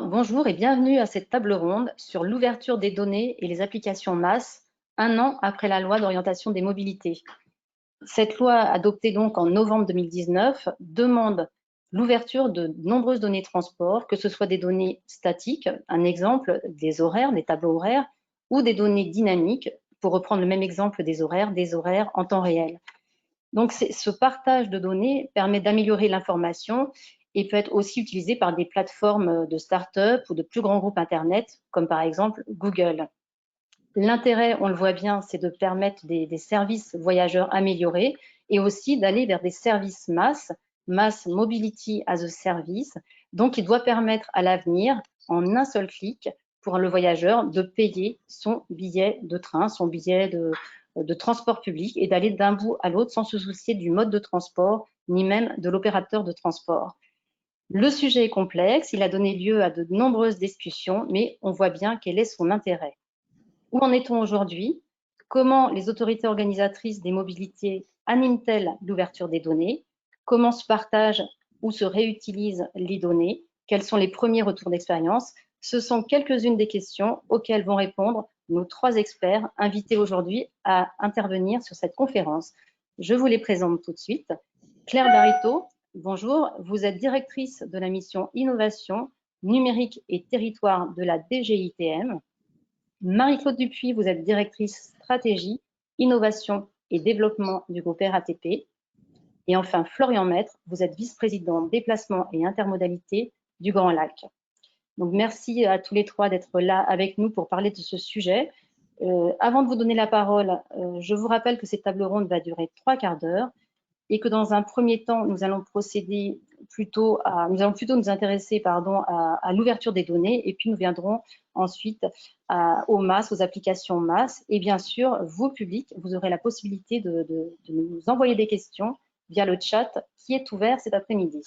Bonjour et bienvenue à cette table ronde sur l'ouverture des données et les applications masse, un an après la loi d'orientation des mobilités. Cette loi, adoptée donc en novembre 2019, demande l'ouverture de nombreuses données de transport, que ce soit des données statiques, un exemple, des horaires, des tableaux horaires, ou des données dynamiques, pour reprendre le même exemple des horaires en temps réel. Donc, ce partage de données permet d'améliorer l'information et peut être aussi utilisé par des plateformes de start-up ou de plus grands groupes Internet, comme par exemple Google. L'intérêt, on le voit bien, c'est de permettre des services voyageurs améliorés et aussi d'aller vers des services mass mobility as a service, donc il doit permettre à l'avenir, en un seul clic, pour le voyageur de payer son billet de train, son billet de transport public et d'aller d'un bout à l'autre sans se soucier du mode de transport ni même de l'opérateur de transport. Le sujet est complexe, il a donné lieu à de nombreuses discussions, mais on voit bien quel est son intérêt. Où en est-on aujourd'hui? Comment les autorités organisatrices des mobilités animent-elles l'ouverture des données? Comment se partagent ou se réutilisent les données? Quels sont les premiers retours d'expérience? Ce sont quelques-unes des questions auxquelles vont répondre nos trois experts invités aujourd'hui à intervenir sur cette conférence. Je vous les présente tout de suite. Claire Barito, bonjour. Vous êtes directrice de la mission Innovation, Numérique et Territoire de la DGITM. Marie-Claude Dupuis, vous êtes directrice stratégie, innovation et développement du groupe RATP. Et enfin, Florian Maître, vous êtes vice-président déplacement et intermodalité du Grand Lac. Donc, merci à tous les trois d'être là avec nous pour parler de ce sujet. Avant de vous donner la parole, je vous rappelle que cette table ronde va durer 3 quarts d'heure et que dans un premier temps, nous allons plutôt nous intéresser à l'ouverture des données et puis nous viendrons ensuite aux masses, aux applications masse. Et bien sûr, vous, public, vous aurez la possibilité de nous envoyer des questions via le chat qui est ouvert cet après-midi.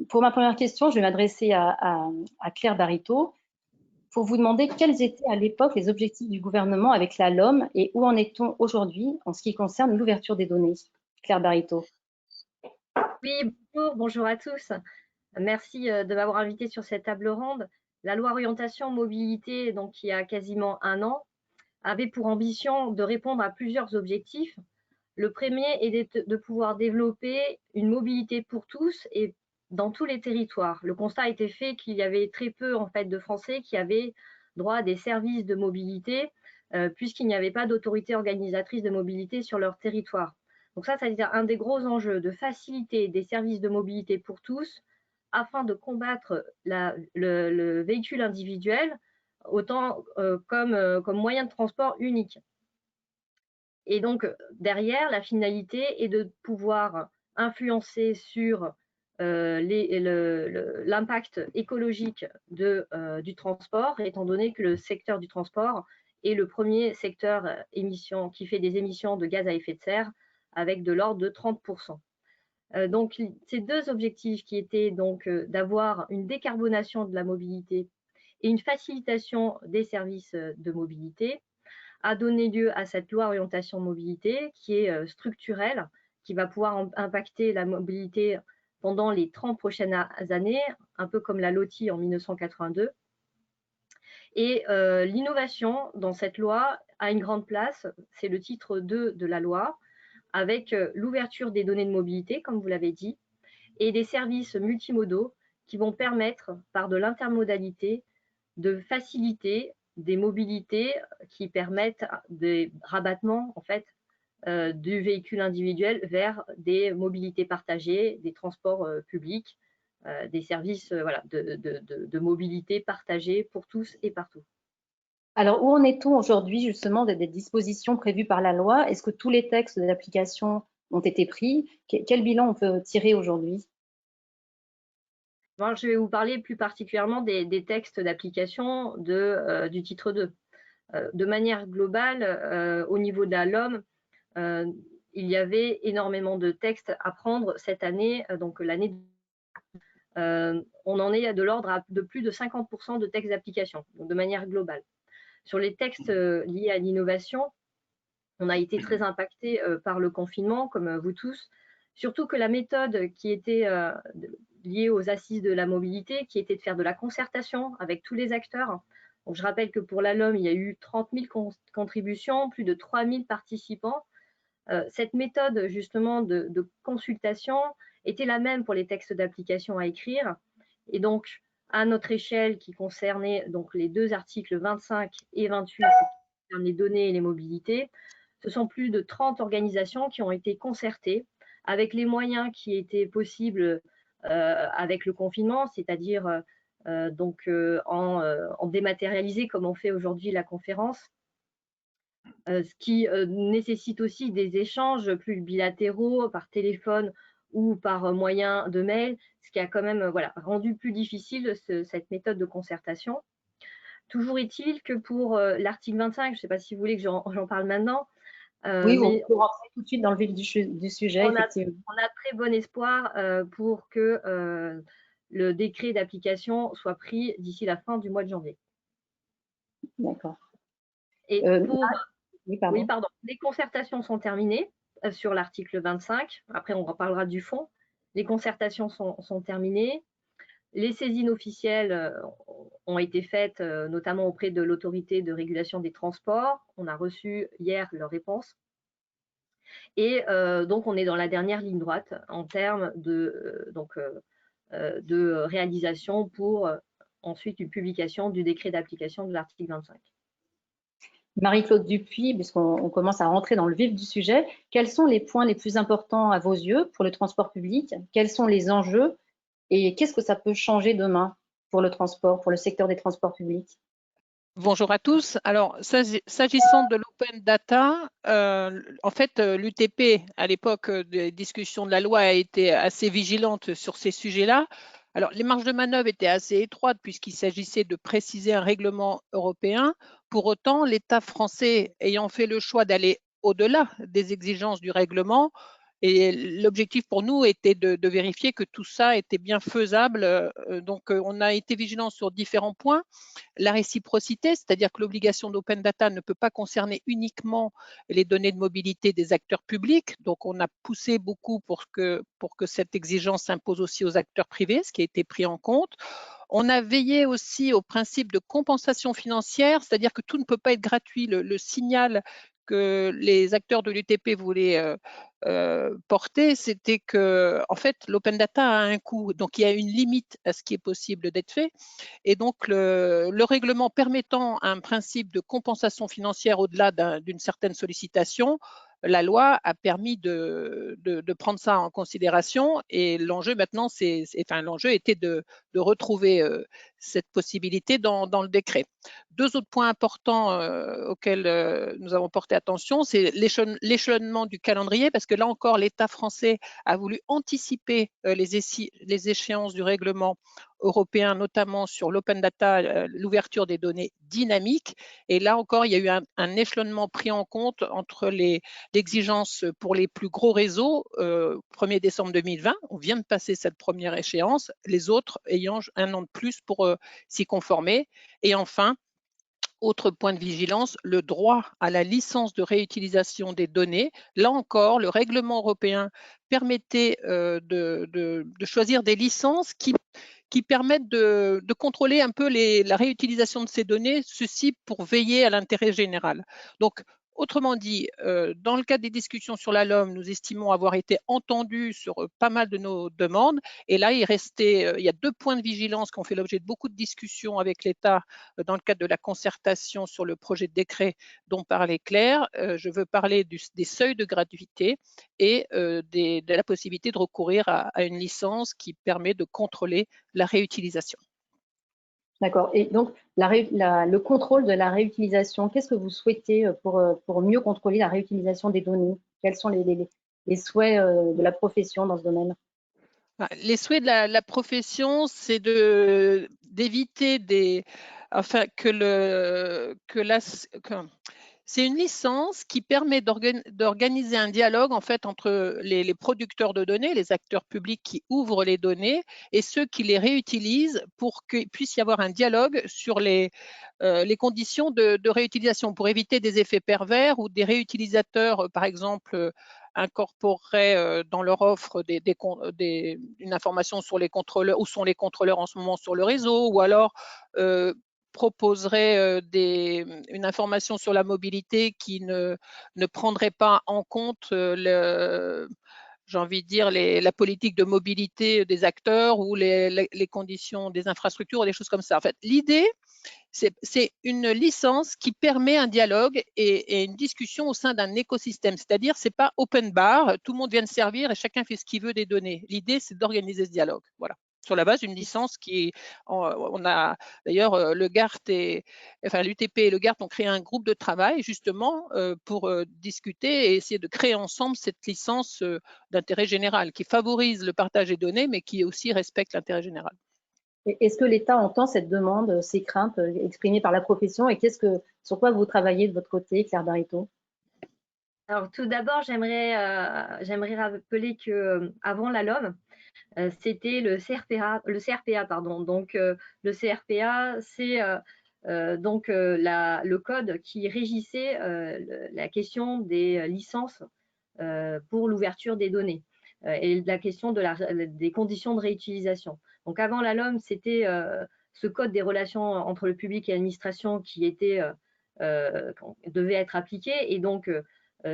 Pour ma première question, je vais m'adresser à Claire Barito pour vous demander quels étaient à l'époque les objectifs du gouvernement avec la LOM et où en est-on aujourd'hui en ce qui concerne l'ouverture des données. Claire Barito. Oui, bonjour à tous. Merci de m'avoir invité sur cette table ronde. La loi orientation mobilité, donc il y a quasiment un an, avait pour ambition de répondre à plusieurs objectifs. Le premier est de pouvoir développer une mobilité pour tous et dans tous les territoires. Le constat a été fait qu'il y avait très peu en fait de Français qui avaient droit à des services de mobilité puisqu'il n'y avait pas d'autorité organisatrice de mobilité sur leur territoire. Donc ça, c'est un des gros enjeux, de faciliter des services de mobilité pour tous afin de combattre le véhicule individuel autant comme moyen de transport unique. Et donc, derrière, la finalité est de pouvoir influencer sur l'impact écologique du transport, étant donné que le secteur du transport est le premier secteur qui fait des émissions de gaz à effet de serre, avec de l'ordre de 30%. Donc, ces deux objectifs qui étaient donc d'avoir une décarbonation de la mobilité et une facilitation des services de mobilité, a donné lieu à cette loi orientation mobilité qui est structurelle, qui va pouvoir impacter la mobilité pendant les 30 prochaines années, un peu comme la LOTI en 1982. Et l'innovation dans cette loi a une grande place, c'est le titre 2 de la loi, avec l'ouverture des données de mobilité, comme vous l'avez dit, et des services multimodaux qui vont permettre, par de l'intermodalité, de faciliter des mobilités qui permettent des rabattements en fait du véhicule individuel vers des mobilités partagées, des transports publics, des services voilà, de mobilité partagés pour tous et partout. Alors, où en est-on aujourd'hui justement des dispositions prévues par la loi? Est-ce que tous les textes de l'application ont été pris? Quel bilan on peut tirer aujourd'hui? Je vais vous parler plus particulièrement des textes d'application du titre 2. De manière globale, au niveau de la LOM, il y avait énormément de textes à prendre cette année, donc l'année. On en est à de l'ordre de plus de 50% de textes d'application, donc de manière globale. Sur les textes liés à l'innovation, on a été très impacté par le confinement, comme vous tous, surtout que la méthode qui était lié aux assises de la mobilité, qui était de faire de la concertation avec tous les acteurs. Donc, je rappelle que pour la LOM, il y a eu 30 000 contributions, plus de 3 000 participants. Cette méthode justement de consultation était la même pour les textes d'application à écrire. Et donc, à notre échelle, qui concernait donc les deux articles 25 et 28, qui concernent les données et les mobilités, ce sont plus de 30 organisations qui ont été concertées avec les moyens qui étaient possibles avec le confinement, c'est-à-dire en dématérialisé comme on fait aujourd'hui la conférence, ce qui nécessite aussi des échanges plus bilatéraux par téléphone ou par moyen de mail, ce qui a quand même rendu plus difficile cette méthode de concertation. Toujours est-il que pour l'article 25, je ne sais pas si vous voulez que j'en parle maintenant, Oui, on mais peut rentrer tout de suite dans le vif du sujet, effectivement. on a très bon espoir pour que le décret d'application soit pris d'ici la fin du mois de janvier. D'accord. Et oui, pardon. oui, pardon. Les concertations sont terminées sur l'article 25. Après, on reparlera du fond. Les concertations sont terminées. Les saisines officielles ont été faites, notamment auprès de l'autorité de régulation des transports. On a reçu hier leur réponse. Et donc, on est dans la dernière ligne droite en termes de réalisation pour ensuite une publication du décret d'application de l'article 25. Marie-Claude Dupuis, puisqu'on commence à rentrer dans le vif du sujet, quels sont les points les plus importants à vos yeux pour le transport public? Quels sont les enjeux et qu'est-ce que ça peut changer demain pour le transport, pour le secteur des transports publics? Bonjour à tous. Alors, s'agissant de l'open data, en fait, l'UTP, à l'époque des discussions de la loi, a été assez vigilante sur ces sujets-là. Alors, les marges de manœuvre étaient assez étroites puisqu'il s'agissait de préciser un règlement européen. Pour autant, l'État français ayant fait le choix d'aller au-delà des exigences du règlement, et l'objectif pour nous était de vérifier que tout ça était bien faisable. Donc, on a été vigilant sur différents points. La réciprocité, c'est-à-dire que l'obligation d'open data ne peut pas concerner uniquement les données de mobilité des acteurs publics. Donc, on a poussé beaucoup pour que cette exigence s'impose aussi aux acteurs privés, ce qui a été pris en compte. On a veillé aussi au principe de compensation financière, c'est-à-dire que tout ne peut pas être gratuit. Le signal que les acteurs de l'UTP voulaient porter, c'était que, en fait, l'open data a un coût. Donc, il y a une limite à ce qui est possible d'être fait. Et donc, le règlement permettant un principe de compensation financière au-delà d'une certaine sollicitation, la loi a permis de prendre ça en considération. Et l'enjeu maintenant, l'enjeu était de retrouver cette possibilité dans le décret. Deux autres points importants auxquels nous avons porté attention, c'est l'échelonnement du calendrier, parce que là encore, l'État français a voulu anticiper les échéances du règlement européen, notamment sur l'open data, l'ouverture des données dynamiques. Et là encore, il y a eu un échelonnement pris en compte entre l'exigence pour les plus gros réseaux, 1er décembre 2020, on vient de passer cette première échéance, les autres ayant un an de plus pour s'y conformer. Et enfin, autre point de vigilance, le droit à la licence de réutilisation des données. Là encore, le règlement européen permettait de choisir des licences qui permettent de contrôler un peu la réutilisation de ces données, ceci pour veiller à l'intérêt général. Donc, autrement dit, dans le cadre des discussions sur la LOM, nous estimons avoir été entendus sur pas mal de nos demandes. Et là, il y a deux points de vigilance qui ont fait l'objet de beaucoup de discussions avec l'État dans le cadre de la concertation sur le projet de décret dont parlait Claire. Je veux parler des seuils de gratuité et de la possibilité de recourir à une licence qui permet de contrôler la réutilisation. D'accord. Et donc, le contrôle de la réutilisation, qu'est-ce que vous souhaitez pour mieux contrôler la réutilisation des données? Quels sont les souhaits de la profession dans ce domaine? Les souhaits de la profession, c'est d'éviter c'est une licence qui permet d'organiser un dialogue en fait entre les producteurs de données, les acteurs publics qui ouvrent les données et ceux qui les réutilisent pour qu'il puisse y avoir un dialogue sur les conditions de réutilisation pour éviter des effets pervers ou des réutilisateurs, par exemple, incorporeraient dans leur offre une information sur les contrôleurs, où sont les contrôleurs en ce moment sur le réseau, ou alors proposerait une information sur la mobilité qui ne prendrait pas en compte j'ai envie de dire, la politique de mobilité des acteurs ou les conditions des infrastructures ou des choses comme ça. En fait, l'idée, c'est une licence qui permet un dialogue et une discussion au sein d'un écosystème. C'est-à-dire, c'est pas open bar, tout le monde vient de servir et chacun fait ce qu'il veut des données. L'idée, c'est d'organiser ce dialogue. Voilà. Sur la base d'une licence on a d'ailleurs le GART l'UTP et le GART ont créé un groupe de travail justement pour discuter et essayer de créer ensemble cette licence d'intérêt général qui favorise le partage des données, mais qui aussi respecte l'intérêt général. Est-ce que l'État entend cette demande, ces craintes exprimées par la profession et sur quoi vous travaillez de votre côté, Claire Barito? Alors tout d'abord, j'aimerais rappeler que avant la LOM, c'était le CRPA pardon. Donc le CRPA, c'est donc le code qui régissait la question des licences pour l'ouverture des données et la question des conditions de réutilisation. Donc avant la LOM, c'était ce code des relations entre le public et l'administration qui devait être appliqué. Et donc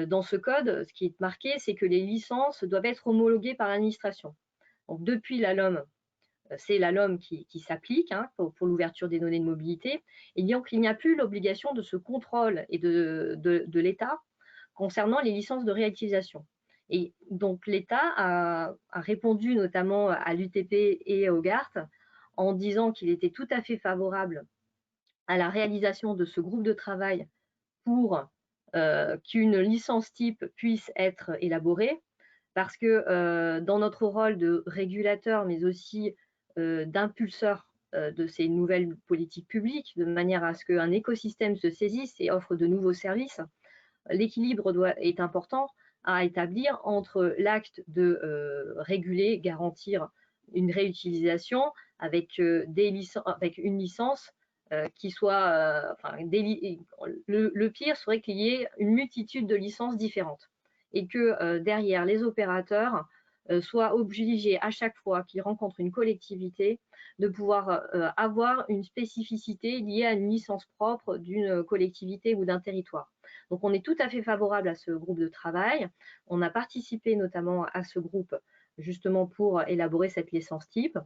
dans ce code, ce qui est marqué, c'est que les licences doivent être homologuées par l'administration. Donc, depuis la LOM, c'est la LOM qui s'applique pour l'ouverture des données de mobilité. Et donc, il n'y a plus l'obligation de ce contrôle et de l'État concernant les licences de réutilisation. Et donc, l'État a répondu notamment à l'UTP et au GART en disant qu'il était tout à fait favorable à la réalisation de ce groupe de travail pour qu'une licence type puisse être élaborée, parce que dans notre rôle de régulateur, mais aussi d'impulseur de ces nouvelles politiques publiques, de manière à ce qu'un écosystème se saisisse et offre de nouveaux services, l'équilibre est important à établir entre l'acte de réguler, garantir une réutilisation avec une licence qui soit, le pire serait qu'il y ait une multitude de licences différentes et que derrière les opérateurs soient obligés à chaque fois qu'ils rencontrent une collectivité de pouvoir avoir une spécificité liée à une licence propre d'une collectivité ou d'un territoire. Donc on est tout à fait favorable à ce groupe de travail. On a participé notamment à ce groupe justement pour élaborer cette licence type.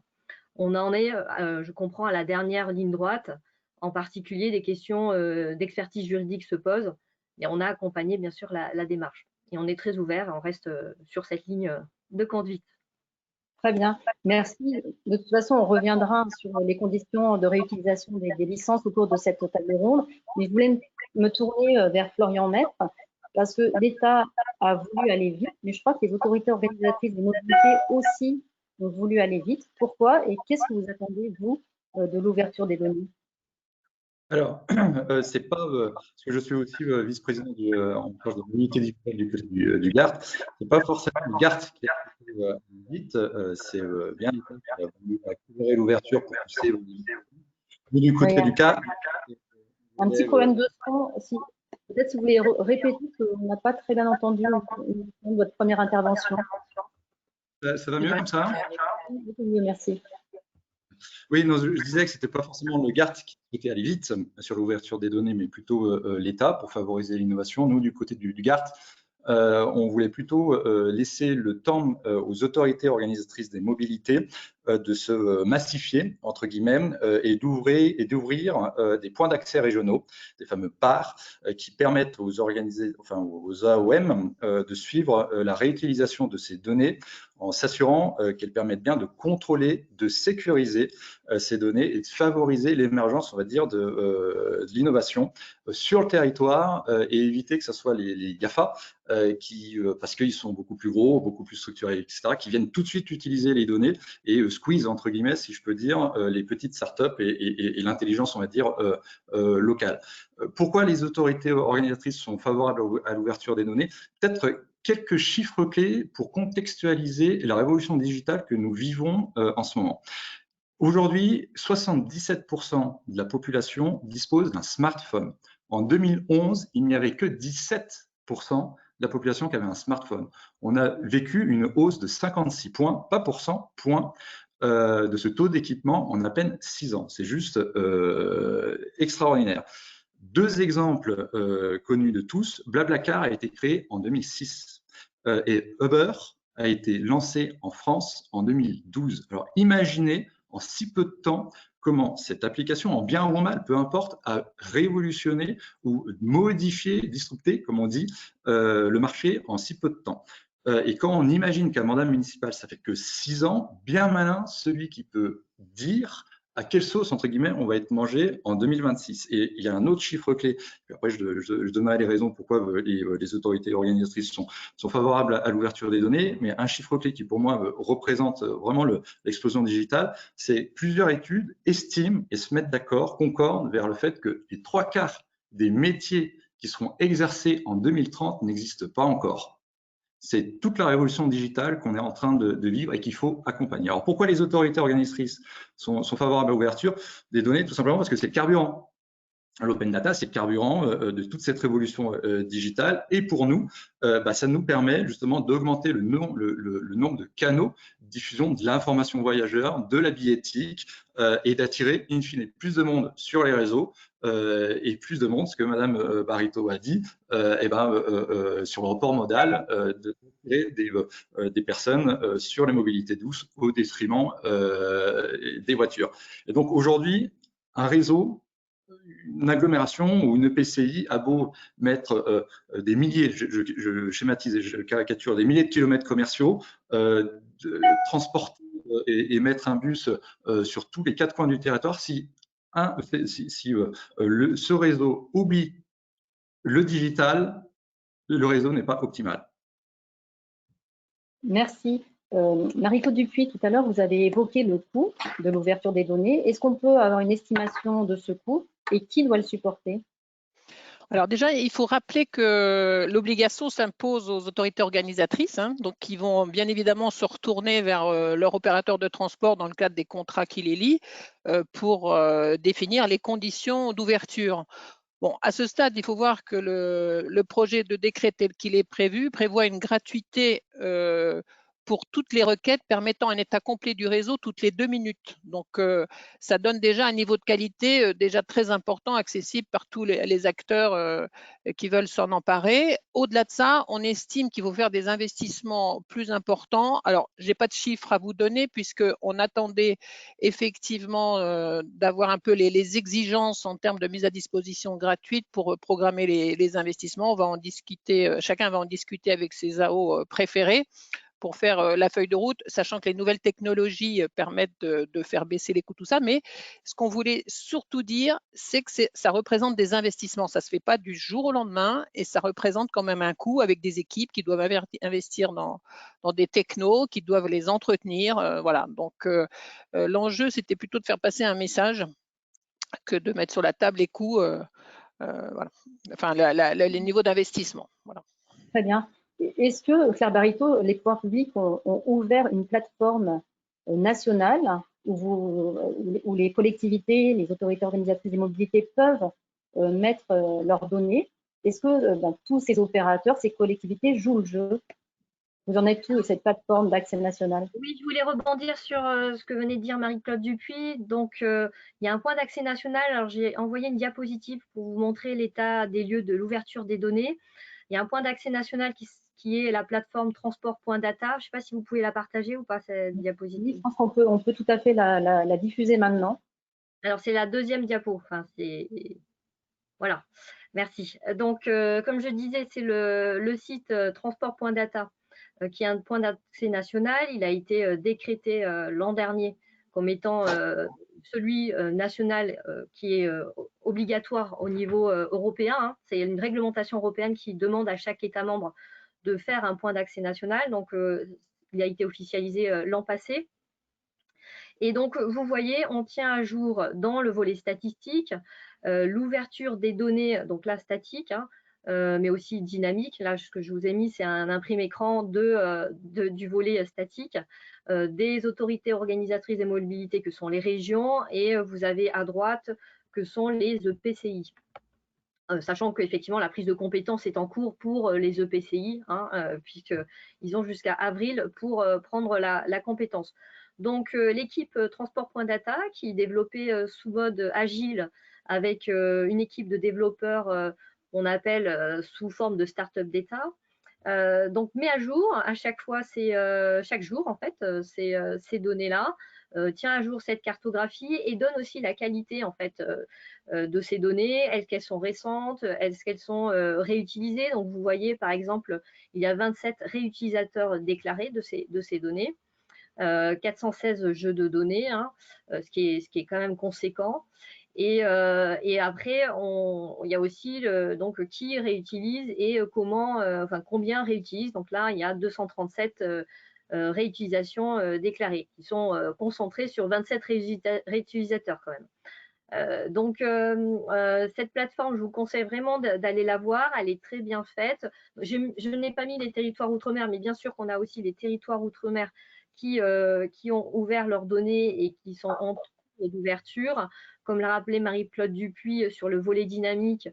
On en est, je comprends, à la dernière ligne droite. En particulier, des questions d'expertise juridique se posent, et on a accompagné bien sûr la démarche. Et on est très ouvert, on reste sur cette ligne de conduite. Très bien, merci. De toute façon, on reviendra sur les conditions de réutilisation des licences au cours de cette table ronde. Mais je voulais me tourner vers Florian Maître, parce que l'État a voulu aller vite, mais je crois que les autorités organisatrices de mobilité aussi ont voulu aller vite. Pourquoi et qu'est-ce que vous attendez, vous, de l'ouverture des données? Alors, c'est pas parce que je suis aussi vice-président en charge de l'unité digitale du côté du GART. C'est pas forcément le GART qui a été vite, c'est bien l'État qui a voulu accélérer l'ouverture pour pousser du côté du CAR. Un petit problème de son. Peut-être si vous voulez répéter, qu'on n'a pas très bien entendu votre première intervention. Ça va mieux comme ça? Beaucoup mieux, merci. Oui, non, je disais que ce n'était pas forcément le GART qui souhaitait aller vite sur l'ouverture des données, mais plutôt l'État pour favoriser l'innovation. Nous, du côté du GART, on voulait plutôt laisser le temps aux autorités organisatrices des mobilités de se massifier, entre guillemets, et d'ouvrir des points d'accès régionaux, des fameux PAR, qui permettent aux AOM de suivre la réutilisation de ces données en s'assurant qu'elles permettent bien de contrôler, de sécuriser ces données et de favoriser l'émergence, on va dire, de l'innovation sur le territoire et éviter que ce soit les GAFA parce qu'ils sont beaucoup plus gros, beaucoup plus structurés, etc., qui viennent tout de suite utiliser les données et squeeze, entre guillemets, si je peux dire, les petites startups et l'intelligence, on va dire, locale. Pourquoi les autorités organisatrices sont favorables à l'ouverture des données? Peut-être quelques chiffres clés pour contextualiser la révolution digitale que nous vivons en ce moment. Aujourd'hui, 77% de la population dispose d'un smartphone. En 2011, il n'y avait que 17% de la population qui avait un smartphone. On a vécu une hausse de 56 points, pas pourcent, points, de ce taux d'équipement en à peine 6 ans. C'est juste extraordinaire. Deux exemples connus de tous. BlaBlaCar a été créé en 2006 et Uber a été lancé en France en 2012. Alors imaginez en si peu de temps comment cette application, en bien ou en mal, peu importe, a révolutionné ou modifié, disrupté, comme on dit, le marché en si peu de temps. Et quand on imagine qu'un mandat municipal, ça fait que 6 ans, bien malin celui qui peut dire à quelle sauce, entre guillemets, on va être mangé en 2026. Et il y a un autre chiffre clé, puis après je donnerai les raisons pourquoi les autorités organisatrices sont favorables à l'ouverture des données, mais un chiffre clé qui pour moi représente vraiment l'explosion digitale, c'est plusieurs études estiment et se mettent d'accord, concordent vers le fait que les 3/4 des métiers qui seront exercés en 2030 n'existent pas encore. C'est toute la révolution digitale qu'on est en train de vivre et qu'il faut accompagner. Alors, pourquoi les autorités organisatrices sont favorables à l'ouverture des données? Tout simplement parce que c'est le carburant. L'open data, c'est le carburant de toute cette révolution digitale. Et pour nous, ça nous permet justement d'augmenter le nombre de canaux de diffusion de l'information voyageur, de la billettique et d'attirer, in fine, plus de monde sur les réseaux et plus de monde, ce que Madame Barito a dit, sur le report modal, des personnes sur les mobilités douces au détriment des voitures. Et donc aujourd'hui, un réseau, une agglomération ou une EPCI a beau mettre des milliers, je schématise, je caricature, des milliers de kilomètres commerciaux, transporter et mettre un bus sur tous les 4 coins du territoire, si ce réseau oublie le digital, le réseau n'est pas optimal. Merci. Marie-Claude Dupuis, tout à l'heure, vous avez évoqué le coût de l'ouverture des données. Est-ce qu'on peut avoir une estimation de ce coût et qui doit le supporter? Alors déjà, il faut rappeler que l'obligation s'impose aux autorités organisatrices, donc qui vont bien évidemment se retourner vers leur opérateur de transport dans le cadre des contrats qui les lient pour définir les conditions d'ouverture. Bon, à ce stade, il faut voir que le projet de décret tel qu'il est prévu prévoit une gratuité pour toutes les requêtes permettant un état complet du réseau toutes les 2 minutes. Donc, ça donne déjà un niveau de qualité déjà très important, accessible par tous les acteurs qui veulent s'en emparer. Au-delà de ça, on estime qu'il faut faire des investissements plus importants. Alors, je n'ai pas de chiffres à vous donner puisqu'on attendait effectivement d'avoir un peu les exigences en termes de mise à disposition gratuite pour programmer les investissements. On va en discuter, chacun va en discuter avec ses AO préférés pour faire la feuille de route, sachant que les nouvelles technologies permettent de faire baisser les coûts, tout ça. Mais ce qu'on voulait surtout dire, c'est que ça représente des investissements. Ça ne se fait pas du jour au lendemain et ça représente quand même un coût avec des équipes qui doivent investir dans des technos, qui doivent les entretenir. Voilà. Donc, l'enjeu, c'était plutôt de faire passer un message que de mettre sur la table les coûts, voilà. Enfin, les niveaux d'investissement. Voilà. Très bien. Est-ce que, Claire Barito, les pouvoirs publics ont ouvert une plateforme nationale où les collectivités, les autorités organisatrices des mobilités peuvent mettre leurs données? Est-ce que tous ces opérateurs, ces collectivités jouent le jeu? Vous en êtes où de cette plateforme d'accès national? Oui, je voulais rebondir sur ce que venait de dire Marie-Claude Dupuis. Donc, il y a un point d'accès national. Alors, j'ai envoyé une diapositive pour vous montrer l'état des lieux de l'ouverture des données. Il y a un point d'accès national qui est la plateforme transport.data. Je ne sais pas si vous pouvez la partager ou pas, cette diapositive. Je pense qu'on peut tout à fait la diffuser maintenant. Alors, c'est la deuxième diapo. Enfin, voilà, merci. Donc, comme je disais, c'est le site transport.data qui est un point d'accès national. Il a été décrété l'an dernier comme étant celui national qui est obligatoire au niveau européen. C'est une réglementation européenne qui demande à chaque État membre de faire un point d'accès national. Donc, il a été officialisé l'an passé. Et donc, vous voyez, on tient à jour dans le volet statistique l'ouverture des données, donc là, statique, mais aussi dynamique. Là, ce que je vous ai mis, c'est un imprimé écran du volet statique des autorités organisatrices des mobilités que sont les régions et vous avez à droite que sont les EPCI. sachant qu'effectivement la prise de compétences est en cours pour les EPCI, hein, puisqu'ils ont jusqu'à avril pour prendre la compétence. Donc l'équipe Transport.data qui est développée sous mode agile avec une équipe de développeurs qu'on appelle sous forme de start-up d'État. Donc met à jour à chaque fois, chaque jour en fait, ces données-là, tient à jour cette cartographie et donne aussi la qualité en fait de ces données. Est-ce qu'elles sont récentes? Est-ce qu'elles sont réutilisées? Donc vous voyez par exemple, il y a 27 réutilisateurs déclarés de ces données. 416 jeux de données, hein, ce qui est quand même conséquent. Et après, il y a aussi donc qui réutilise et comment, enfin combien réutilise. Donc là, il y a 237 réutilisations déclarées qui sont concentrées sur 27 réutilisateurs quand même. Donc cette plateforme, je vous conseille vraiment d'aller la voir. Elle est très bien faite. Je n'ai pas mis les territoires outre-mer, mais bien sûr qu'on a aussi des territoires outre-mer qui ont ouvert leurs données et qui sont en cours d'ouverture. Comme l'a rappelé Marie-Claude Dupuis sur le volet dynamique,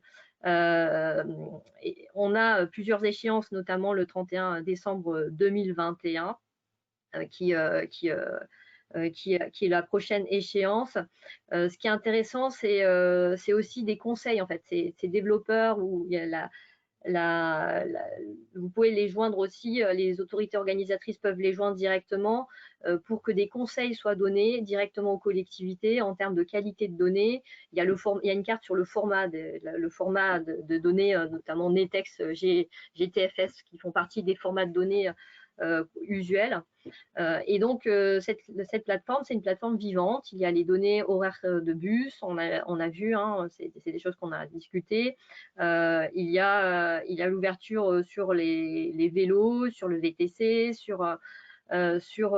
on a plusieurs échéances, notamment le 31 décembre 2021, qui est la prochaine échéance. Ce qui est intéressant, c'est aussi des conseils, en fait. Ces développeurs où il y a vous pouvez les joindre aussi, les autorités organisatrices peuvent les joindre directement pour que des conseils soient donnés directement aux collectivités en termes de qualité de données. Il y a une carte sur le format de données, notamment NETEX, GTFS, qui font partie des formats de données usuels. Et donc, cette plateforme, c'est une plateforme vivante. Il y a les données horaires de bus, on a vu, hein, c'est des choses qu'on a discutées. Il y a l'ouverture sur les vélos, sur le VTC, sur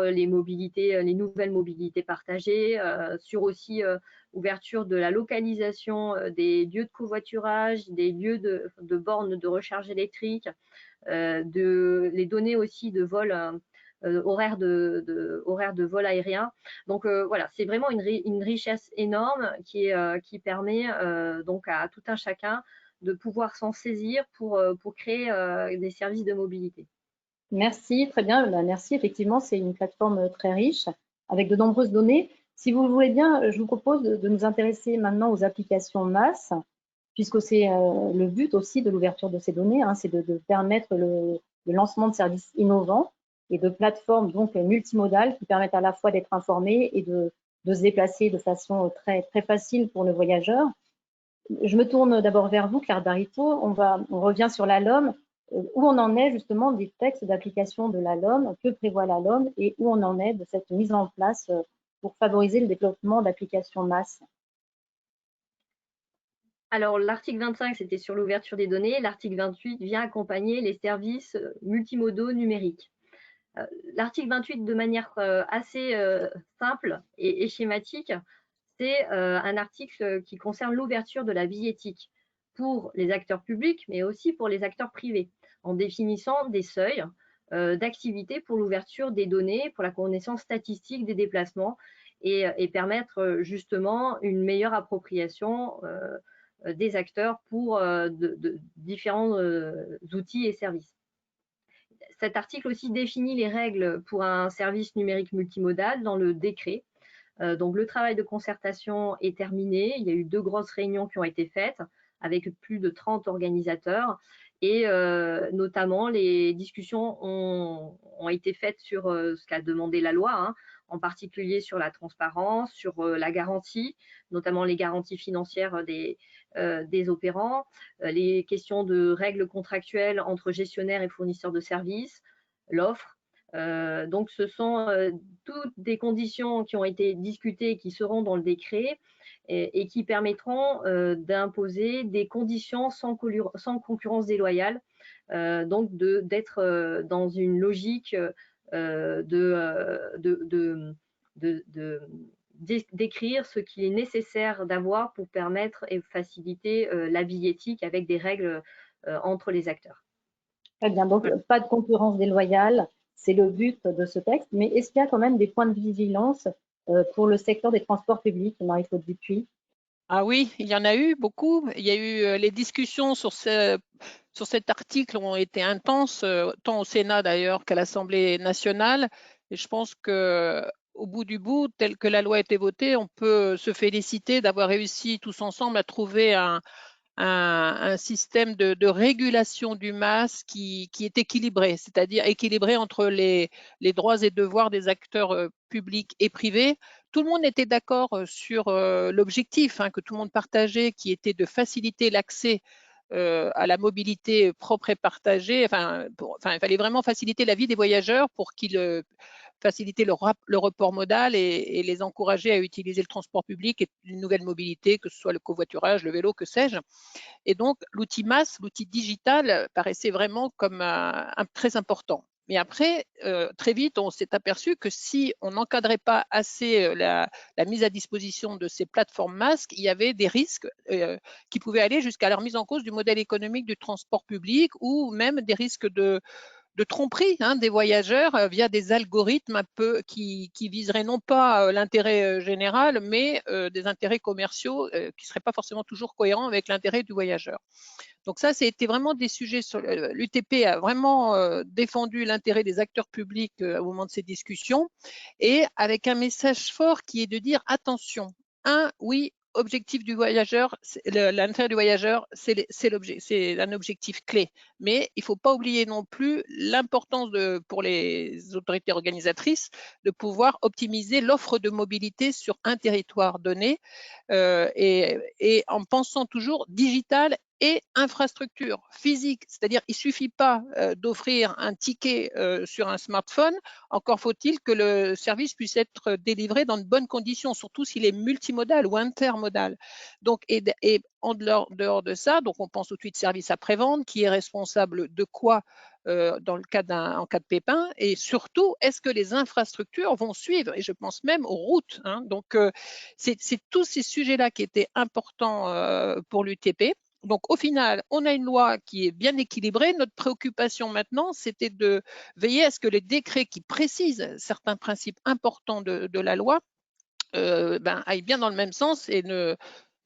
les mobilités, les nouvelles mobilités partagées, sur aussi ouverture de la localisation des lieux de covoiturage, des lieux de bornes de recharge électrique, les données aussi de vol. Horaires de vol aérien. Donc voilà, c'est vraiment une richesse énorme qui permet donc à tout un chacun de pouvoir s'en saisir pour créer des services de mobilité. Merci, très bien. Merci, effectivement, c'est une plateforme très riche avec de nombreuses données. Si vous le voulez bien, je vous propose de nous intéresser maintenant aux applications MAS, puisque c'est le but aussi de l'ouverture de ces données, hein, c'est de permettre le lancement de services innovants et de plateformes donc multimodales qui permettent à la fois d'être informés et de se déplacer de façon très, très facile pour le voyageur. Je me tourne d'abord vers vous, Claire Darito. On revient sur la LOM. Où on en est justement des textes d'application de la LOM, que prévoit la LOM et où on en est de cette mise en place pour favoriser le développement d'applications MAS. Alors, l'article 25, c'était sur l'ouverture des données. L'article 28 vient accompagner les services multimodaux numériques. L'article 28, de manière assez simple et schématique, c'est un article qui concerne l'ouverture de la billettique pour les acteurs publics, mais aussi pour les acteurs privés, en définissant des seuils d'activité pour l'ouverture des données, pour la connaissance statistique des déplacements et permettre justement une meilleure appropriation des acteurs pour de différents outils et services. Cet article aussi définit les règles pour un service numérique multimodal dans le décret. Donc le travail de concertation est terminé. Il y a eu 2 grosses réunions qui ont été faites avec plus de 30 organisateurs et notamment les discussions ont été faites sur ce qu'a demandé la loi, hein, en particulier sur la transparence, sur la garantie, notamment les garanties financières des opérants, les questions de règles contractuelles entre gestionnaires et fournisseurs de services, l'offre. Donc ce sont toutes des conditions qui ont été discutées et qui seront dans le décret et qui permettront d'imposer des conditions sans concurrence déloyale, donc d'être dans une logique d'écrire ce qu'il est nécessaire d'avoir pour permettre et faciliter la billettique avec des règles entre les acteurs. Très bien, donc pas de concurrence déloyale, c'est le but de ce texte, mais est-ce qu'il y a quand même des points de vigilance pour le secteur des transports publics, Marie-Claude Dupuis? Ah oui, il y en a eu beaucoup. Il y a eu les discussions sur cet article ont été intenses, tant au Sénat d'ailleurs qu'à l'Assemblée nationale. Et je pense que au bout du bout, tel que la loi a été votée, on peut se féliciter d'avoir réussi tous ensemble à trouver un système de régulation du MAS qui est équilibré, c'est-à-dire équilibré entre les droits et devoirs des acteurs publics et privés. Tout le monde était d'accord sur l'objectif que tout le monde partageait, qui était de faciliter l'accès à la mobilité propre et partagée. Il fallait vraiment faciliter la vie des voyageurs pour qu'ils faciliter le report modal et les encourager à utiliser le transport public et une nouvelle mobilité, que ce soit le covoiturage, le vélo, que sais-je. Et donc, l'outil MAS, l'outil digital, paraissait vraiment comme très important. Mais après, très vite, on s'est aperçu que si on n'encadrait pas assez la mise à disposition de ces plateformes MAS, il y avait des risques qui pouvaient aller jusqu'à la remise en cause du modèle économique du transport public ou même des risques de tromperie des voyageurs via des algorithmes un peu qui viseraient non pas l'intérêt général, mais des intérêts commerciaux qui ne seraient pas forcément toujours cohérents avec l'intérêt du voyageur. Donc ça, c'était vraiment des sujets sur l'UTP a vraiment défendu l'intérêt des acteurs publics au moment de ces discussions et avec un message fort qui est de dire attention, oui, objectif du voyageur, l'intérêt du voyageur, c'est un objectif clé. Mais il ne faut pas oublier non plus l'importance pour les autorités organisatrices de pouvoir optimiser l'offre de mobilité sur un territoire donné et en pensant toujours digital et infrastructure physique, c'est-à-dire il ne suffit pas d'offrir un ticket sur un smartphone, encore faut-il que le service puisse être délivré dans de bonnes conditions, surtout s'il est multimodal ou intermodal. Donc, et en dehors de ça, donc on pense au suite service après-vente, qui est responsable de quoi en cas de pépin, et surtout, est-ce que les infrastructures vont suivre? Et je pense même aux routes. Donc, c'est tous ces sujets-là qui étaient importants pour l'UTP. Donc, au final, on a une loi qui est bien équilibrée. Notre préoccupation maintenant, c'était de veiller à ce que les décrets qui précisent certains principes importants de la loi aillent bien dans le même sens et ne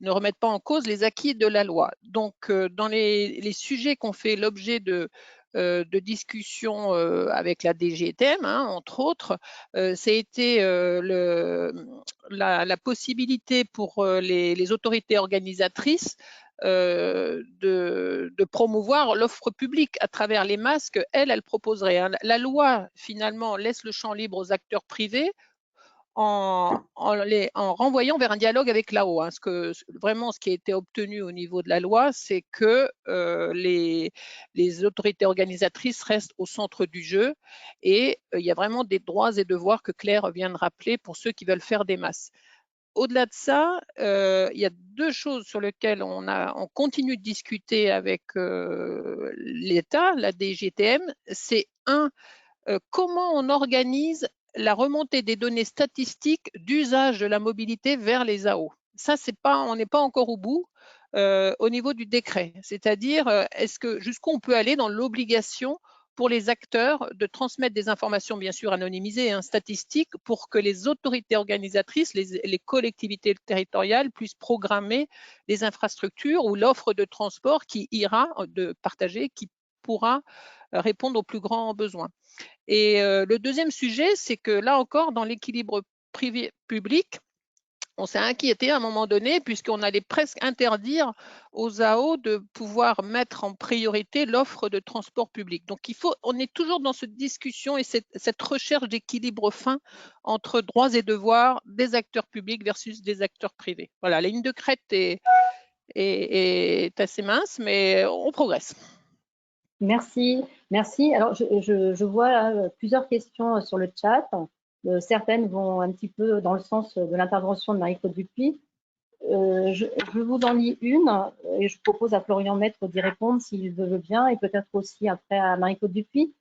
remettent pas en cause les acquis de la loi. Donc, dans les sujets qui ont fait l'objet de discussions avec la DGTM, entre autres, ça a été la possibilité pour les autorités organisatrices de promouvoir l'offre publique à travers les masques, elles proposeraient. La loi, finalement, laisse le champ libre aux acteurs privés en renvoyant vers un dialogue avec l'AO. Vraiment, ce qui a été obtenu au niveau de la loi, c'est que les autorités organisatrices restent au centre du jeu et il y a vraiment des droits et devoirs que Claire vient de rappeler pour ceux qui veulent faire des masses. Au-delà de ça, il y a deux choses sur lesquelles on continue de discuter avec l'État, la DGTM. C'est comment on organise la remontée des données statistiques d'usage de la mobilité vers les AO. Ça, on n'est pas encore au bout au niveau du décret. C'est-à-dire, jusqu'où on peut aller dans l'obligation pour les acteurs de transmettre des informations, bien sûr anonymisées, statistiques, pour que les autorités organisatrices, les collectivités territoriales puissent programmer les infrastructures ou l'offre de transport qui ira de partager, qui pourra répondre aux plus grands besoins. Et le deuxième sujet, c'est que là encore, dans l'équilibre privé-public, on s'est inquiété à un moment donné puisqu'on allait presque interdire aux AO de pouvoir mettre en priorité l'offre de transport public. Donc on est toujours dans cette discussion et cette recherche d'équilibre fin entre droits et devoirs des acteurs publics versus des acteurs privés. Voilà, la ligne de crête est assez mince, mais on progresse. Merci. Alors, je vois plusieurs questions sur le chat. Certaines vont un petit peu dans le sens de l'intervention de Marie-Claude Dupuis. Je vous en lis une et je propose à Florian Maître d'y répondre s'il veut bien et peut-être aussi après à Marie-Claude Dupuis.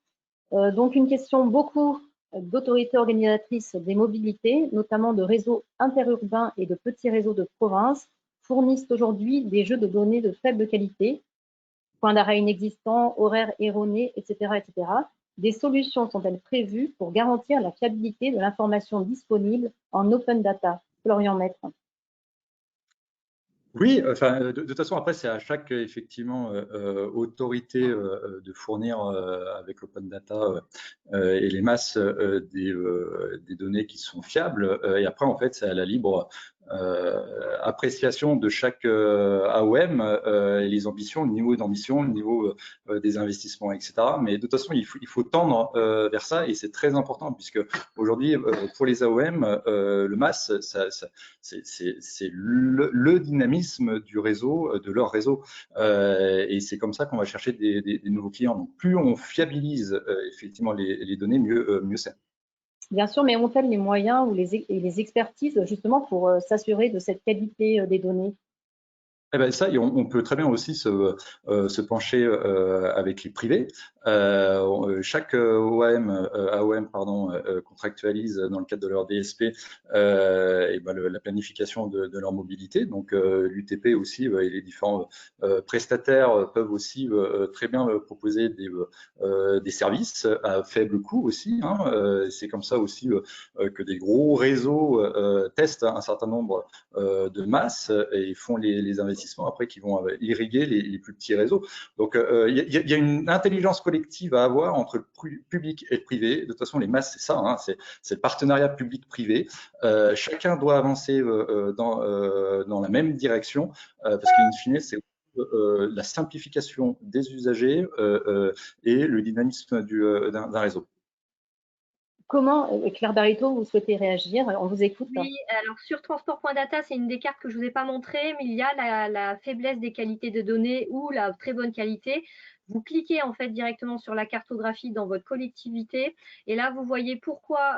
Donc, une question, beaucoup d'autorités organisatrices des mobilités, notamment de réseaux interurbains et de petits réseaux de province, fournissent aujourd'hui des jeux de données de faible qualité, points d'arrêt inexistants, horaires erronés, etc., etc. Des solutions sont-elles prévues pour garantir la fiabilité de l'information disponible en open data? Florian Maître. Oui, enfin, de toute façon, après, c'est à chaque effectivement autorité de fournir avec l'open data et les masses des données qui sont fiables. Et après, en fait, c'est à la libre appréciation de chaque AOM et les ambitions, le niveau d'ambition, le niveau des investissements, etc. Mais de toute façon, il faut tendre vers ça et c'est très important puisque aujourd'hui, pour les AOM, le MAS, c'est le dynamisme du réseau, de leur réseau. Et c'est comme ça qu'on va chercher des nouveaux clients. Donc, plus on fiabilise effectivement les données, mieux c'est. Bien sûr, mais ont-elles les moyens ou les expertises justement pour s'assurer de cette qualité des données? Eh ben ça, on peut très bien aussi se pencher avec les privés. Chaque AOM contractualise dans le cadre de leur DSP et ben la planification de leur mobilité. Donc l'UTP aussi et les différents prestataires peuvent aussi très bien proposer des services à faible coût aussi. Hein. C'est comme ça aussi que des gros réseaux testent un certain nombre de masse et font les investissements après qui vont irriguer les plus petits réseaux. Donc, il y a une intelligence collective à avoir entre le public et le privé. De toute façon, les masses, c'est ça, hein, c'est le partenariat public-privé. Chacun doit avancer dans la même direction parce qu'in fine, c'est la simplification des usagers et le dynamisme d'un réseau. Comment, Claire Barito, vous souhaitez réagir? On vous écoute. Oui, alors sur transport.data, c'est une des cartes que je ne vous ai pas montrées, mais il y a la faiblesse des qualités de données ou la très bonne qualité. Vous cliquez en fait directement sur la cartographie dans votre collectivité et là, vous voyez pourquoi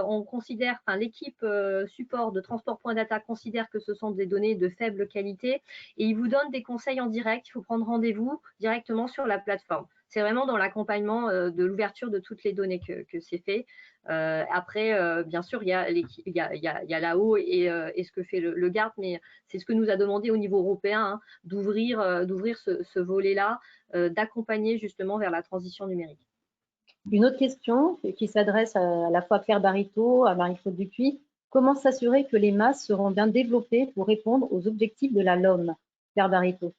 on considère, enfin l'équipe support de transport.data considère que ce sont des données de faible qualité et il vous donne des conseils en direct. Il faut prendre rendez-vous directement sur la plateforme. C'est vraiment dans l'accompagnement de l'ouverture de toutes les données que c'est fait. Après, bien sûr, il y a là-haut et ce que fait le GART, mais c'est ce que nous a demandé au niveau européen, hein, d'ouvrir ce volet-là, d'accompagner justement vers la transition numérique. Une autre question qui s'adresse à la fois à Claire Barito, à Marie-Claude Dupuis. Comment s'assurer que les masses seront bien développées pour répondre aux objectifs de la LOM? Claire Barito.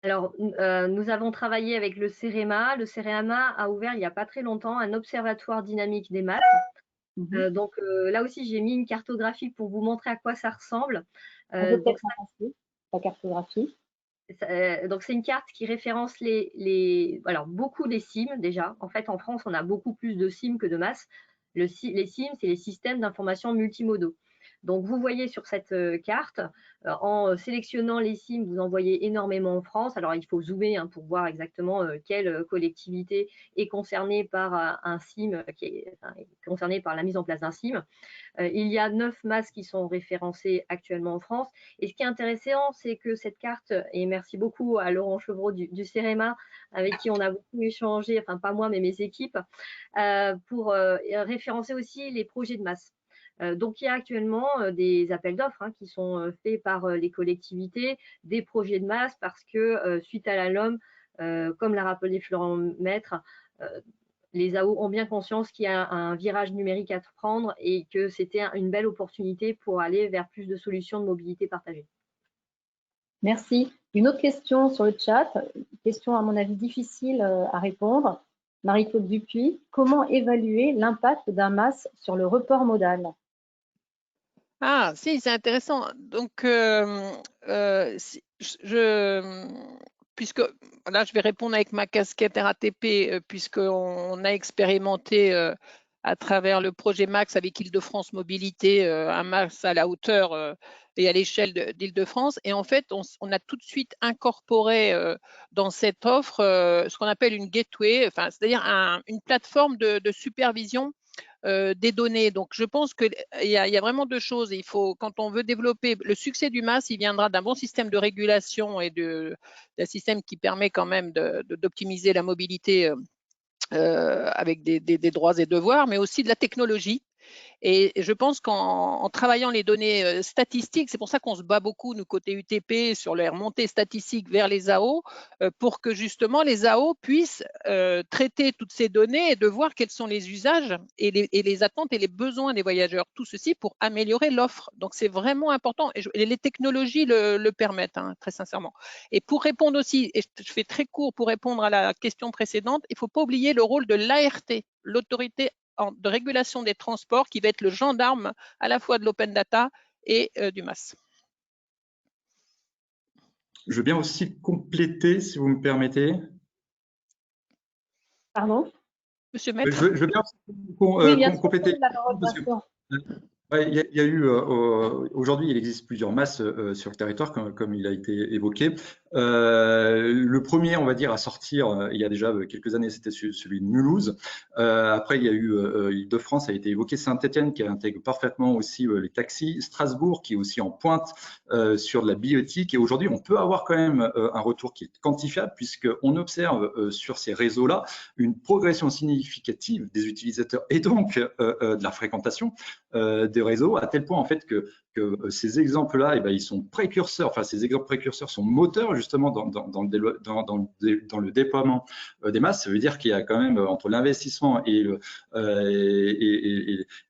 Alors, nous avons travaillé avec le CEREMA. Le CEREMA a ouvert il n'y a pas très longtemps un observatoire dynamique des masses. Donc là aussi, j'ai mis une cartographie pour vous montrer à quoi ça ressemble. On peut peut-être en passer, la cartographie. Donc c'est une carte qui référence alors beaucoup des SIM déjà. En fait, en France, on a beaucoup plus de SIM que de masse. Les SIM, c'est les systèmes d'information multimodaux. Donc vous voyez sur cette carte, en sélectionnant les SIM, vous en voyez énormément en France. Alors il faut zoomer hein, pour voir exactement quelle collectivité est concernée par un SIM, est concernée par la mise en place d'un SIM. Il y a 9 masses qui sont référencées actuellement en France. Et ce qui est intéressant, c'est que cette carte, et merci beaucoup à Laurent Chevreau du CEREMA, avec qui on a beaucoup échangé, enfin pas moi, mais mes équipes, pour référencer aussi les projets de masse. Donc, il y a actuellement des appels d'offres hein, qui sont faits par les collectivités, des projets de masse, parce que suite à la LOM, comme l'a rappelé Florent Maître, les AO ont bien conscience qu'il y a un virage numérique à prendre et que c'était une belle opportunité pour aller vers plus de solutions de mobilité partagée. Merci. Une autre question sur le chat, question à mon avis difficile à répondre. Marie-Claude Dupuis, comment évaluer l'impact d'un MAS sur le report modal? Ah, si, c'est intéressant. Donc, puisque là, je vais répondre avec ma casquette RATP, puisqu'on a expérimenté à travers le projet MAX avec Île-de-France Mobilité, un MAX à la hauteur et à l'échelle d'Île-de-France. Et en fait, on a tout de suite incorporé dans cette offre ce qu'on appelle une gateway, enfin, c'est-à-dire une plateforme de supervision des données. Donc, je pense qu'il y a vraiment deux choses. Il faut, quand on veut développer le succès du MAS, il viendra d'un bon système de régulation et d'un système qui permet quand même d'optimiser la mobilité avec des droits et devoirs, mais aussi de la technologie. Et je pense qu'en travaillant les données statistiques, c'est pour ça qu'on se bat beaucoup, nous, côté UTP, sur les remontées statistiques vers les AO, pour que justement les AO puissent traiter toutes ces données et de voir quels sont les usages et les attentes et les besoins des voyageurs. Tout ceci pour améliorer l'offre. Donc, c'est vraiment important. Et les technologies le permettent, hein, très sincèrement. Et pour répondre aussi, et je fais très court pour répondre à la question précédente, il ne faut pas oublier le rôle de l'ART, l'autorité de régulation des transports, qui va être le gendarme à la fois de l'open data et du MAS. Je veux bien aussi compléter, si vous me permettez. Pardon? Monsieur Maître. Je veux bien compléter. Il y a eu, aujourd'hui, il existe plusieurs MAS sur le territoire, comme il a été évoqué. Le premier, on va dire, à sortir il y a déjà quelques années, c'était celui de Mulhouse. Après, il y a eu Île-de-France, a été évoqué, Saint-Étienne, qui intègre parfaitement aussi les taxis, Strasbourg, qui est aussi en pointe sur de la bioéthique. Et aujourd'hui, on peut avoir quand même un retour qui est quantifiable, puisqu'on observe sur ces réseaux-là une progression significative des utilisateurs et donc de la fréquentation des réseaux, à tel point en fait que ces exemples-là, eh ben, ils sont précurseurs, enfin ces exemples précurseurs sont moteurs justement dans le déploiement des masses. Ça veut dire qu'il y a quand même entre l'investissement et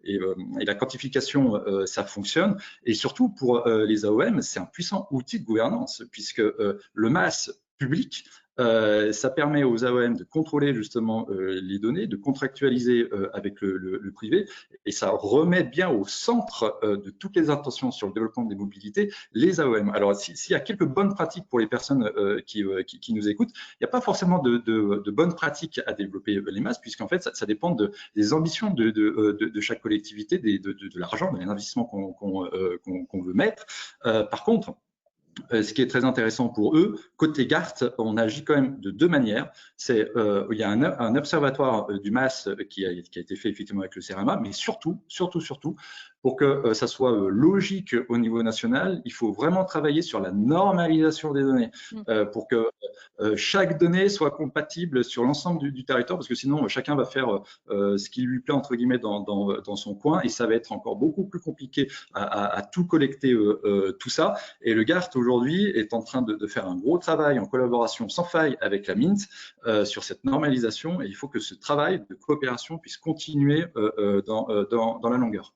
la quantification, ça fonctionne. Et surtout pour les AOM, c'est un puissant outil de gouvernance, puisque le MAS public, ça permet aux AOM de contrôler justement les données, de contractualiser avec le privé, et ça remet bien au centre de toutes les intentions sur le développement des mobilités les AOM. Alors, s'il y a quelques bonnes pratiques pour les personnes qui nous écoutent, il n'y a pas forcément de bonnes pratiques à développer les masses, puisqu'en fait, ça dépend des ambitions de chaque collectivité, de l'argent, de l'investissement qu'on veut mettre. Par contre, ce qui est très intéressant pour eux, côté GART, on agit quand même de deux manières. Il y a un observatoire du MAS qui a été fait effectivement avec le CERAMA, mais surtout, pour que ça soit logique au niveau national, il faut vraiment travailler sur la normalisation des données pour que chaque donnée soit compatible sur l'ensemble du territoire, parce que sinon chacun va faire ce qui lui plaît entre guillemets dans son coin, et ça va être encore beaucoup plus compliqué à tout collecter tout ça. Et le GART aujourd'hui est en train de faire un gros travail en collaboration sans faille avec la MINT sur cette normalisation, et il faut que ce travail de coopération puisse continuer dans la longueur.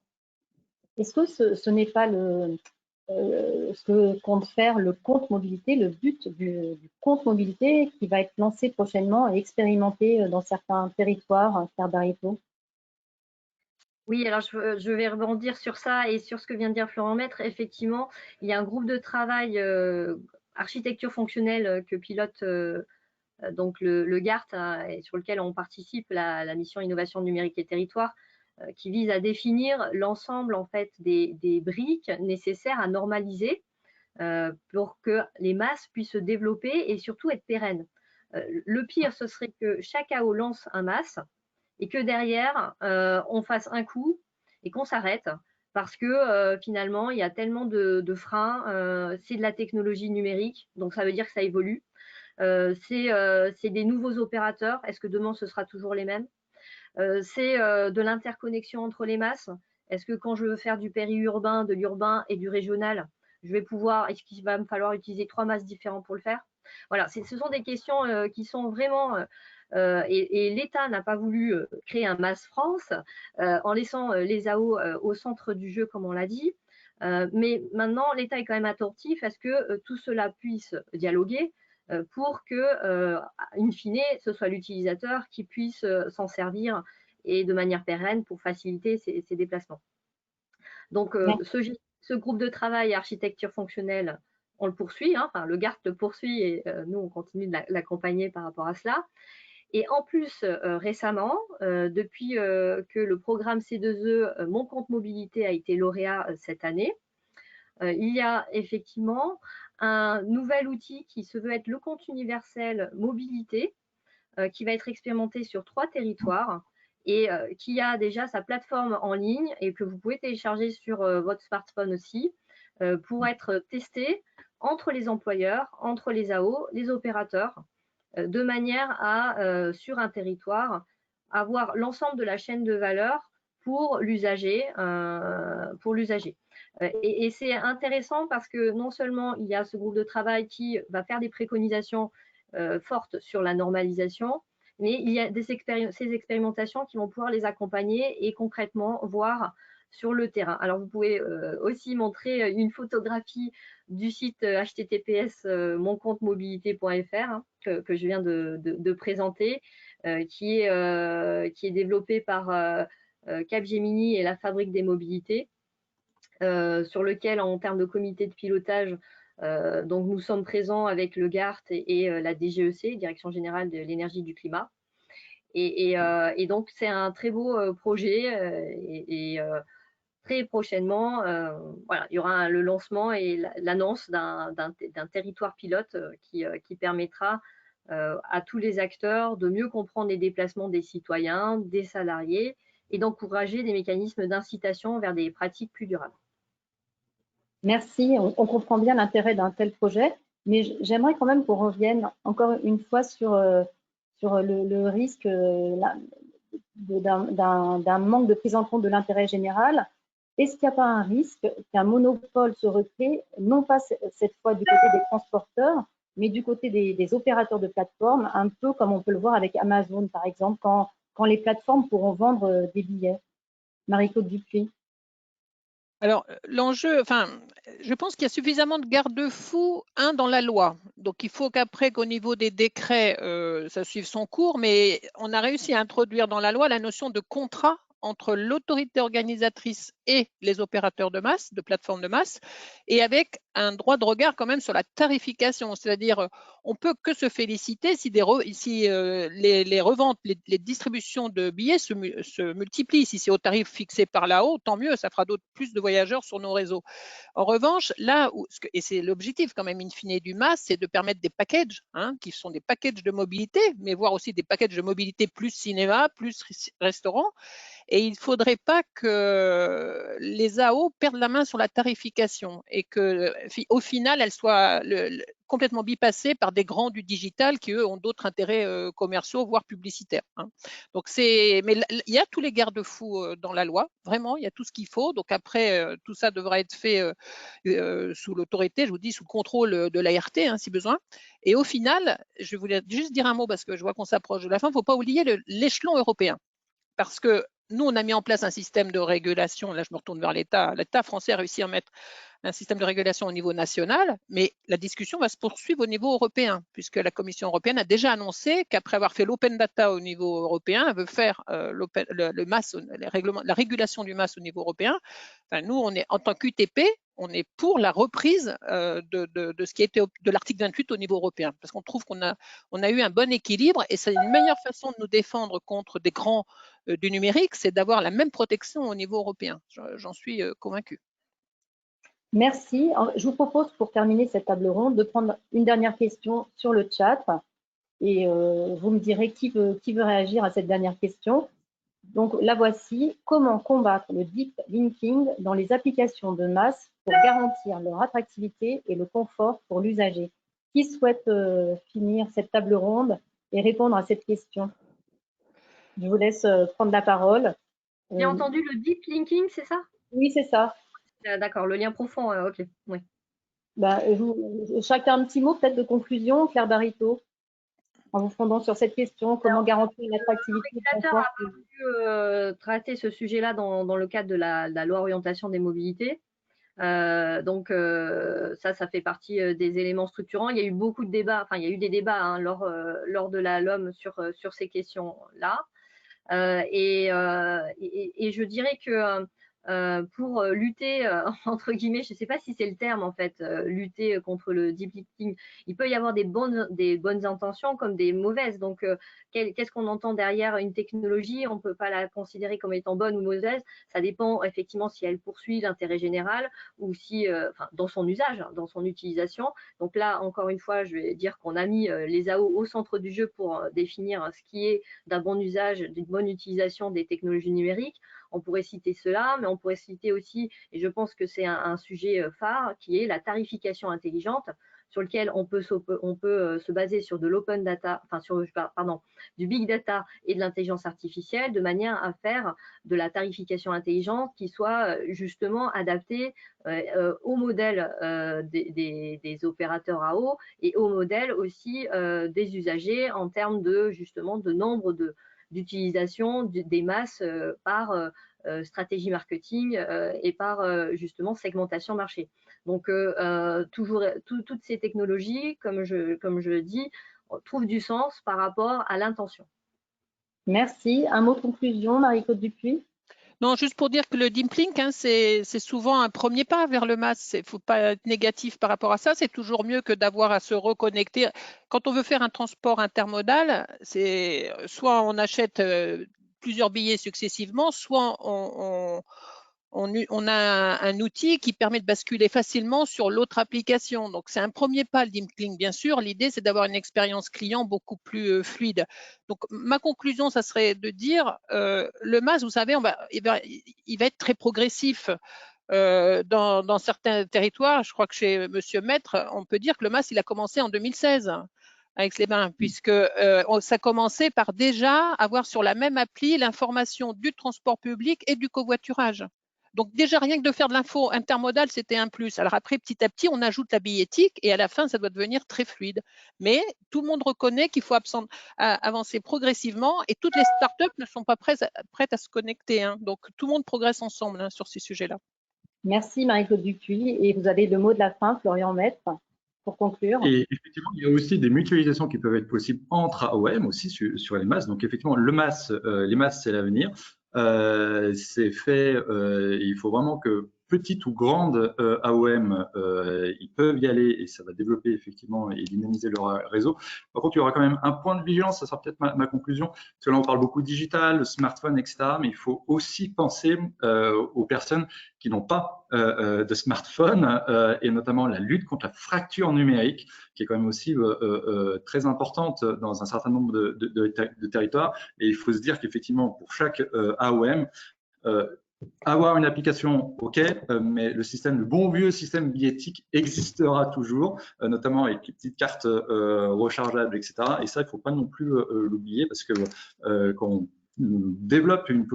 Est-ce que ce n'est pas ce que compte faire le compte mobilité, le but du compte mobilité qui va être lancé prochainement et expérimenté dans certains territoires, Pierre Barreto? Oui, alors je vais rebondir sur ça et sur ce que vient de dire Florent Maître. Effectivement, il y a un groupe de travail architecture fonctionnelle que pilote donc le GART et sur lequel on participe, la mission innovation numérique et territoire, qui vise à définir l'ensemble en fait des briques nécessaires à normaliser pour que les masses puissent se développer et surtout être pérennes. Le pire, ce serait que chaque AO lance un MAS et que derrière, on fasse un coup et qu'on s'arrête parce que finalement, il y a tellement de freins. C'est de la technologie numérique, donc ça veut dire que ça évolue. C'est des nouveaux opérateurs. Est-ce que demain, ce sera toujours les mêmes? C'est de l'interconnexion entre les masses. Est-ce que quand je veux faire du périurbain, de l'urbain et du régional, est-ce qu'il va me falloir utiliser 3 masses différents pour le faire? Voilà, ce sont des questions qui sont vraiment… et l'État n'a pas voulu créer un MAS France en laissant les AO au centre du jeu, comme on l'a dit. Mais maintenant, l'État est quand même attentif à ce que tout cela puisse dialoguer pour que, in fine, ce soit l'utilisateur qui puisse s'en servir et de manière pérenne pour faciliter ses déplacements. Donc, ce groupe de travail architecture fonctionnelle, on le poursuit, hein, enfin, le GART le poursuit et nous, on continue de l'accompagner par rapport à cela. Et en plus, récemment, depuis que le programme C2E, Mon compte mobilité, a été lauréat cette année, il y a effectivement un nouvel outil qui se veut être le compte universel mobilité, qui va être expérimenté sur 3 territoires et qui a déjà sa plateforme en ligne et que vous pouvez télécharger sur votre smartphone aussi pour être testé entre les employeurs, entre les AO, les opérateurs, de manière à, sur un territoire, avoir l'ensemble de la chaîne de valeur pour l'usager. Et c'est intéressant parce que non seulement il y a ce groupe de travail qui va faire des préconisations fortes sur la normalisation, mais il y a ces expérimentations qui vont pouvoir les accompagner et concrètement voir sur le terrain. Alors, vous pouvez aussi montrer une photographie du site https moncomptemobilité.fr hein, que je viens de présenter, qui est développé par Capgemini et la Fabrique des mobilités, sur lequel, en termes de comité de pilotage, donc nous sommes présents avec le GART et la DGEC, Direction générale de l'énergie et du climat. Et donc, c'est un très beau projet et très prochainement, voilà, il y aura le lancement et l'annonce d'un territoire pilote qui permettra à tous les acteurs de mieux comprendre les déplacements des citoyens, des salariés et d'encourager des mécanismes d'incitation vers des pratiques plus durables. Merci, on comprend bien l'intérêt d'un tel projet, mais j'aimerais quand même qu'on revienne encore une fois sur le risque d'un manque de prise en compte de l'intérêt général. Est-ce qu'il n'y a pas un risque qu'un monopole se recrée, non pas cette fois du côté des transporteurs, mais du côté des opérateurs de plateformes, un peu comme on peut le voir avec Amazon, par exemple, quand les plateformes pourront vendre des billets? Marie-Claude Dupuis. Alors, l'enjeu, enfin, je pense qu'il y a suffisamment de garde-fous, dans la loi. Donc, il faut qu'au niveau des décrets, ça suive son cours, mais on a réussi à introduire dans la loi la notion de contrat entre l'autorité organisatrice et les opérateurs de masse, de plateformes de masse, et avec un droit de regard quand même sur la tarification. C'est-à-dire, on peut que se féliciter si les reventes, les distributions de billets se multiplient. Si c'est au tarif fixé par là-haut, tant mieux, ça fera plus de voyageurs sur nos réseaux. En revanche, et c'est l'objectif quand même in fine du MAS, c'est de permettre des packages, qui sont des packages de mobilité, mais voire aussi des packages de mobilité plus cinéma, plus restaurant. Et il ne faudrait pas que les AO perdent la main sur la tarification et qu'au final, elles soient complètement bypassées par des grands du digital qui, eux, ont d'autres intérêts commerciaux, voire publicitaires. Donc, mais il y a tous les garde-fous dans la loi, vraiment, il y a tout ce qu'il faut. Donc, après, tout ça devra être fait sous l'autorité, je vous dis, sous le contrôle de l'ART, si besoin. Et au final, je voulais juste dire un mot parce que je vois qu'on s'approche de la fin, il ne faut pas oublier l'échelon européen. Parce que nous, on a mis en place un système de régulation. Là, je me retourne vers l'État. L'État français a réussi à mettre un système de régulation au niveau national, mais la discussion va se poursuivre au niveau européen, puisque la Commission européenne a déjà annoncé qu'après avoir fait l'open data au niveau européen, elle veut faire la régulation du MAS au niveau européen. Enfin, nous, on est en tant qu'UTP, on est pour la reprise de ce qui était de l'article 28 au niveau européen, parce qu'on trouve qu'on a eu un bon équilibre et c'est une meilleure façon de nous défendre contre des grands du numérique, c'est d'avoir la même protection au niveau européen. J'en suis convaincue. Merci. Je vous propose, pour terminer cette table ronde, de prendre une dernière question sur le chat. Et vous me direz qui veut réagir à cette dernière question. Donc, la voici. Comment combattre le deep linking dans les applications de masse pour garantir leur attractivité et le confort pour l'usager? Qui souhaite finir cette table ronde et répondre à cette question? Je vous laisse prendre la parole. J'ai entendu le deep linking, c'est ça? Oui, c'est ça. D'accord, le lien profond, ok. Oui. Chacun un petit mot peut-être de conclusion, Claire Barito, en vous fondant sur cette question, comment garantir l'attractivité et le confort? Le régulateur a pu traiter ce sujet-là dans le cadre de la loi orientation des mobilités. Donc ça fait partie des éléments structurants. Il y a eu beaucoup de débats, enfin il y a eu des débats lors de la LOM sur ces questions-là. Et je dirais que pour lutter, entre guillemets, je ne sais pas si c'est le terme en fait, lutter contre le deep linking, il peut y avoir des bonnes intentions comme des mauvaises. Donc, qu'est-ce qu'on entend derrière une technologie? On ne peut pas la considérer comme étant bonne ou mauvaise. Ça dépend effectivement si elle poursuit l'intérêt général ou si, dans son usage, dans son utilisation. Donc là, encore une fois, je vais dire qu'on a mis les AO au centre du jeu pour définir ce qui est d'un bon usage, d'une bonne utilisation des technologies numériques. On pourrait citer cela, mais on pourrait citer aussi, et je pense que c'est un sujet phare, qui est la tarification intelligente, sur lequel on peut se baser sur de l'open data, enfin du big data et de l'intelligence artificielle, de manière à faire de la tarification intelligente qui soit justement adaptée au modèle des opérateurs à eau et au modèle aussi des usagers en termes de justement de nombre d'utilisation des masses par stratégie marketing et par justement segmentation marché. Donc toujours toutes ces technologies, comme je le dis, trouvent du sens par rapport à l'intention. Merci. Un mot de conclusion, Marie-Claude Dupuis? Non, juste pour dire que le deep link, hein, c'est souvent un premier pas vers le MaaS. Il ne faut pas être négatif par rapport à ça. C'est toujours mieux que d'avoir à se reconnecter. Quand on veut faire un transport intermodal, c'est soit on achète plusieurs billets successivement, soit on a un outil qui permet de basculer facilement sur l'autre application. Donc, c'est un premier pas, le deep link, bien sûr. L'idée, c'est d'avoir une expérience client beaucoup plus fluide. Donc, ma conclusion, ça serait de dire, le MaaS, vous savez, il va être très progressif. Dans certains territoires, je crois que chez Monsieur Maître, on peut dire que le MaaS, il a commencé en 2016 à Aix-les-Bains, puisque ça commençait par déjà avoir sur la même appli l'information du transport public et du covoiturage. Donc déjà, rien que de faire de l'info intermodale, c'était un plus. Alors après, petit à petit, on ajoute la billettique et à la fin, ça doit devenir très fluide. Mais tout le monde reconnaît qu'il faut avancer progressivement et toutes les startups ne sont pas prêtes à se connecter. Hein. Donc tout le monde progresse ensemble hein, sur ces sujets-là. Merci Marie-Claude Dupuis. Et vous avez le mot de la fin, Florian Maître, pour conclure. Et effectivement, il y a aussi des mutualisations qui peuvent être possibles entre AOM aussi sur les MaaS. Donc effectivement, les MaaS, c'est l'avenir. C'est fait, il faut vraiment que petites ou grandes AOM, ils peuvent y aller et ça va développer effectivement et dynamiser leur réseau. Par contre, il y aura quand même un point de vigilance, ça sera peut-être ma conclusion, parce que là on parle beaucoup digital, le smartphone, etc. Mais il faut aussi penser aux personnes qui n'ont pas de smartphone et notamment la lutte contre la fracture numérique, qui est quand même aussi très importante dans un certain nombre de territoires. Et il faut se dire qu'effectivement, pour chaque AOM, avoir une application, ok, mais le bon vieux système billettique existera toujours, notamment avec les petites cartes rechargeables, etc. Et ça, il ne faut pas non plus l'oublier parce que quand on développe une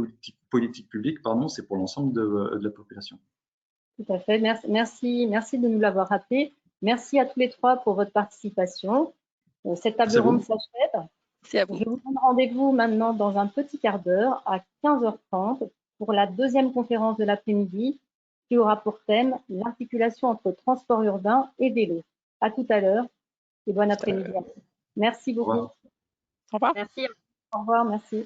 politique publique, pardon, c'est pour l'ensemble de la population. Tout à fait. Merci de nous l'avoir rappelé. Merci à tous les trois pour votre participation. Cette table ronde s'achève. Je vous donne rendez-vous maintenant dans un petit quart d'heure à 15h30 pour la deuxième conférence de l'après-midi qui aura pour thème l'articulation entre transport urbain et vélo. À tout à l'heure et bon après-midi. Merci beaucoup. Au revoir. Merci. Au revoir, merci.